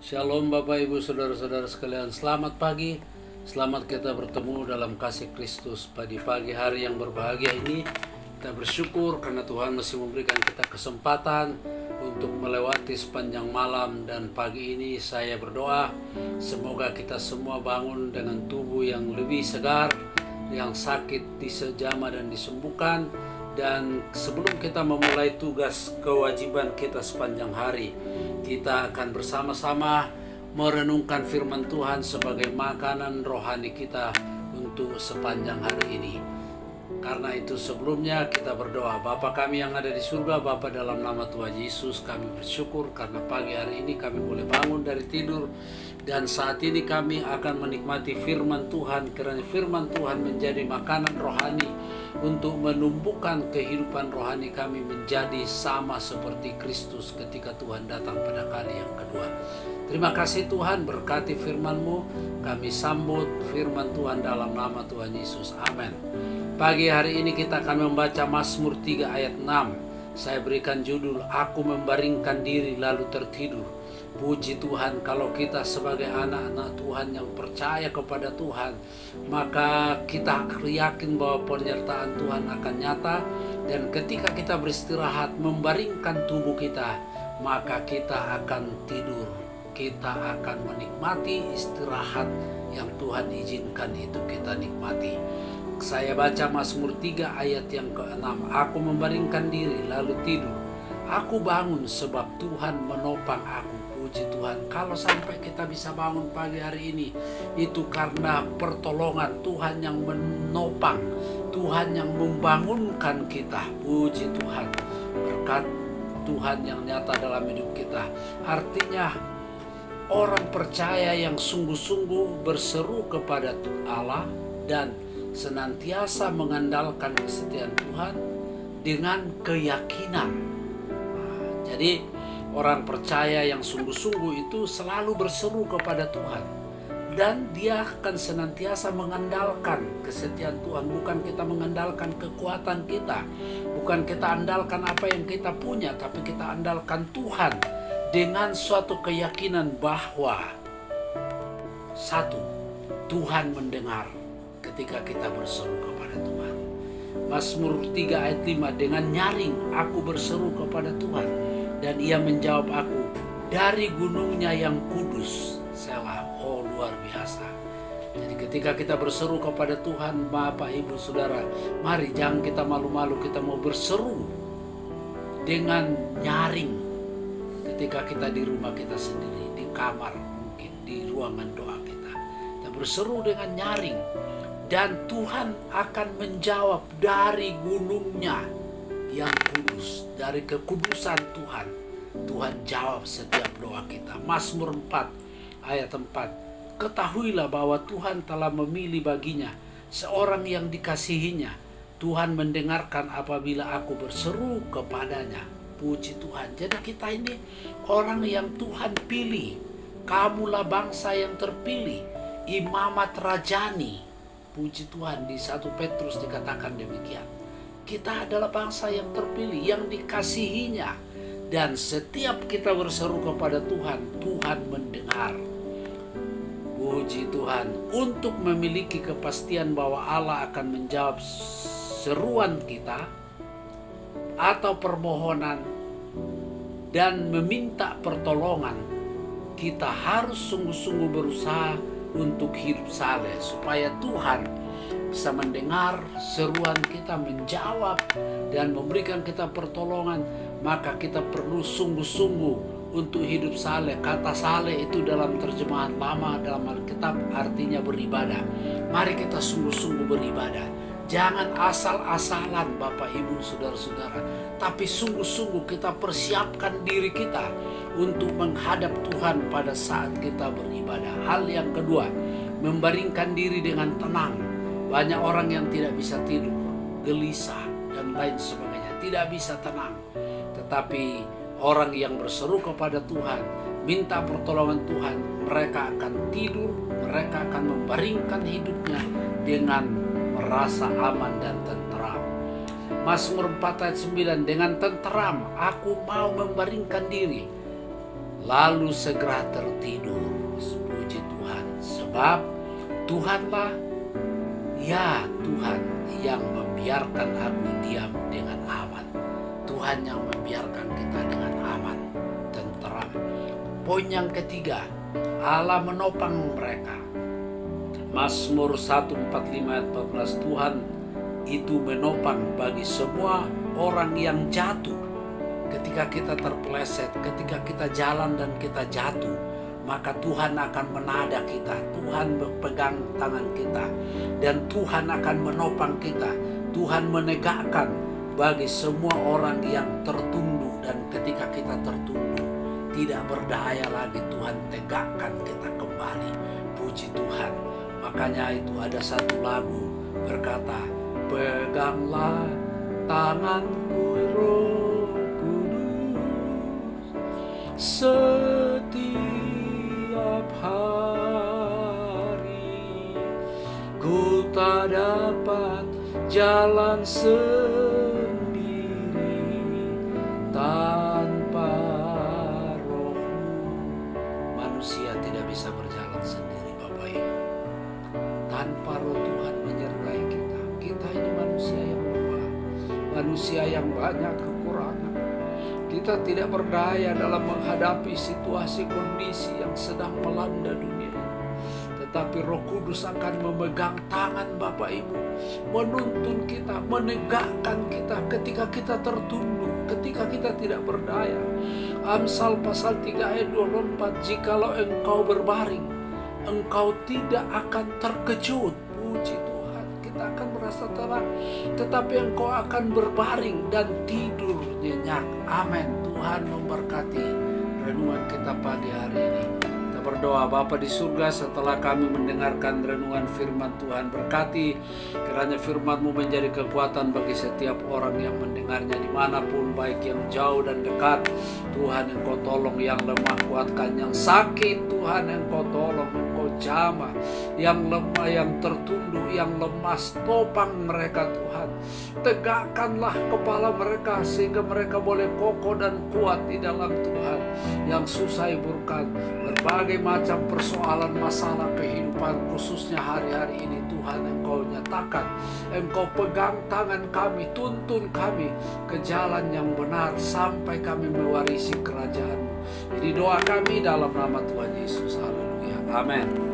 Shalom Bapak Ibu Saudara-saudara sekalian, selamat pagi. Selamat kita bertemu dalam kasih Kristus pada pagi hari yang berbahagia ini. Kita bersyukur karena Tuhan masih memberikan kita kesempatan untuk melewati sepanjang malam. Dan pagi ini saya berdoa semoga kita semua bangun dengan tubuh yang lebih segar, yang sakit disejama dan disembuhkan. Dan sebelum kita memulai tugas kewajiban kita sepanjang hari, kita akan bersama-sama merenungkan firman Tuhan sebagai makanan rohani kita untuk sepanjang hari ini. Karena itu sebelumnya kita berdoa. Bapa kami yang ada di surga, Bapa, dalam nama Tuhan Yesus kami bersyukur karena pagi hari ini kami boleh bangun dari tidur. Dan saat ini kami akan menikmati firman Tuhan, karena firman Tuhan menjadi makanan rohani untuk menumbuhkan kehidupan rohani kami menjadi sama seperti Kristus ketika Tuhan datang pada kali yang kedua. Terima kasih Tuhan, berkati firman-Mu, kami sambut firman Tuhan dalam nama Tuhan Yesus. Amin. Pagi hari ini kita akan membaca Mazmur 3 ayat 6. Saya berikan judul, Aku membaringkan diri lalu tertidur. Puji Tuhan, kalau kita sebagai anak-anak Tuhan yang percaya kepada Tuhan, maka kita yakin bahwa penyertaan Tuhan akan nyata. Dan ketika kita beristirahat, membaringkan tubuh kita, maka kita akan tidur. Kita akan menikmati istirahat yang Tuhan izinkan itu kita nikmati. Saya baca Mazmur 3 ayat yang ke-6. Aku membaringkan diri lalu tidur. Aku bangun sebab Tuhan menopang aku. Puji Tuhan, kalau sampai kita bisa bangun pagi hari ini, itu karena pertolongan Tuhan yang menopang, Tuhan yang membangunkan kita. Puji Tuhan, berkat Tuhan yang nyata dalam hidup kita. Artinya orang percaya yang sungguh-sungguh berseru kepada Allah dan senantiasa mengandalkan kesetiaan Tuhan dengan keyakinan. Jadi orang percaya yang sungguh-sungguh itu selalu berseru kepada Tuhan. Dan dia akan senantiasa mengandalkan kesetiaan Tuhan. Bukan kita mengandalkan kekuatan kita. Bukan kita andalkan apa yang kita punya. Tapi kita andalkan Tuhan. Dengan suatu keyakinan bahwa satu, Tuhan mendengar ketika kita berseru kepada Tuhan. Mazmur 3 ayat 5, dengan nyaring aku berseru kepada Tuhan, dan ia menjawab aku dari gunungnya yang kudus. Selah. Oh, luar biasa. Jadi ketika kita berseru kepada Tuhan, Bapak, Ibu, Saudara, mari jangan kita malu-malu, kita mau berseru dengan nyaring. Ketika kita di rumah kita sendiri, di kamar mungkin, di ruangan doa kita berseru dengan nyaring. Dan Tuhan akan menjawab dari gunungnya yang kudus, dari kekudusan Tuhan. Tuhan jawab setiap doa kita. Mazmur 4 ayat 4. Ketahuilah bahwa Tuhan telah memilih baginya seorang yang dikasihinya. Tuhan mendengarkan apabila aku berseru kepadanya. Puji Tuhan. Jadi kita ini orang yang Tuhan pilih. Kamulah bangsa yang terpilih, imamat rajani. Puji Tuhan, di 1 Petrus dikatakan demikian. Kita adalah bangsa yang terpilih, yang dikasihinya. Dan setiap kita berseru kepada Tuhan, Tuhan mendengar. Puji Tuhan, untuk memiliki kepastian bahwa Allah akan menjawab seruan kita atau permohonan dan meminta pertolongan, kita harus sungguh-sungguh berusaha untuk hidup saleh, supaya Tuhan bisa mendengar seruan kita, menjawab dan memberikan kita pertolongan. Maka kita perlu sungguh-sungguh untuk hidup saleh. Kata saleh itu dalam terjemahan lama dalam Alkitab artinya beribadah. Mari kita sungguh-sungguh beribadah. Jangan asal-asalan Bapak, Ibu, Saudara-saudara, tapi sungguh-sungguh kita persiapkan diri kita untuk menghadap Tuhan pada saat kita beribadah. Hal yang kedua, membaringkan diri dengan tenang. Banyak orang yang tidak bisa tidur, gelisah dan lain sebagainya, tidak bisa tenang. Tetapi orang yang berseru kepada Tuhan, minta pertolongan Tuhan, mereka akan tidur, mereka akan membaringkan hidupnya dengan merasa aman dan tenteram. Mazmur 4 ayat 9, dengan tenteram aku mau membaringkan diri. lalu segera tertidur. Puji Tuhan, sebab Tuhanlah, ya Tuhan yang membiarkan aku diam dengan aman. Tuhan yang membiarkan kita dengan aman, tentram. Poin yang ketiga, Allah menopang mereka. Mazmur 145 ayat 14, Tuhan itu menopang bagi semua orang yang jatuh. Ketika kita terpeleset, ketika kita jalan dan kita jatuh, maka Tuhan akan menada kita, Tuhan berpegang tangan kita, dan Tuhan akan menopang kita. Tuhan menegakkan bagi semua orang yang tertunduk, dan ketika kita tertunduk, tidak berdaya lagi, Tuhan tegakkan kita kembali. Puji Tuhan. Makanya itu ada satu lagu berkata, peganglah tanganku Roh Kudus setiap hari, ku tak dapat jalan sendiri tanpa Roh-Mu. Manusia tidak bisa berjalan sendiri, Bapak Ibu. Tanpa Roh Tuhan menyertai kita. Kita ini manusia yang lemah, manusia yang banyak kekurangan. Kita tidak berdaya dalam menghadapi situasi kondisi yang sedang melanda dunia ini. Tetapi Roh Kudus akan memegang tangan Bapak Ibu, menuntun kita, menegakkan kita ketika kita tertunduk, ketika kita tidak berdaya. Amsal pasal 3 ayat 24, jikalau engkau berbaring, engkau tidak akan terkejut. Puji Tuhan, kita akan merasa tenang, tetapi engkau akan berbaring dan tidur nyenyak. Amin. Tuhan memberkati renungan kita pagi hari ini. Kita berdoa. Bapa di surga, setelah kami mendengarkan renungan firman Tuhan, berkati kiranya firman-Mu menjadi kekuatan bagi setiap orang yang mendengarnya dimanapun, baik yang jauh dan dekat. Tuhan, Engkau tolong yang lemah, kuatkan yang sakit. Tuhan, Engkau tolong, Engkau jamah yang lemah, yang tertunduk, yang lemas. Topang mereka Tuhan, tegakkanlah kepala mereka sehingga mereka boleh kokoh dan kuat di dalam Tuhan. Yang susah hiburkan, berbagai macam persoalan masalah kehidupan khususnya hari-hari ini, Tuhan Engkau nyatakan, Engkau pegang tangan kami, tuntun kami ke jalan yang benar sampai kami mewarisi kerajaan-Mu. Jadi doa kami dalam nama Tuhan Yesus. Haleluya. Amin.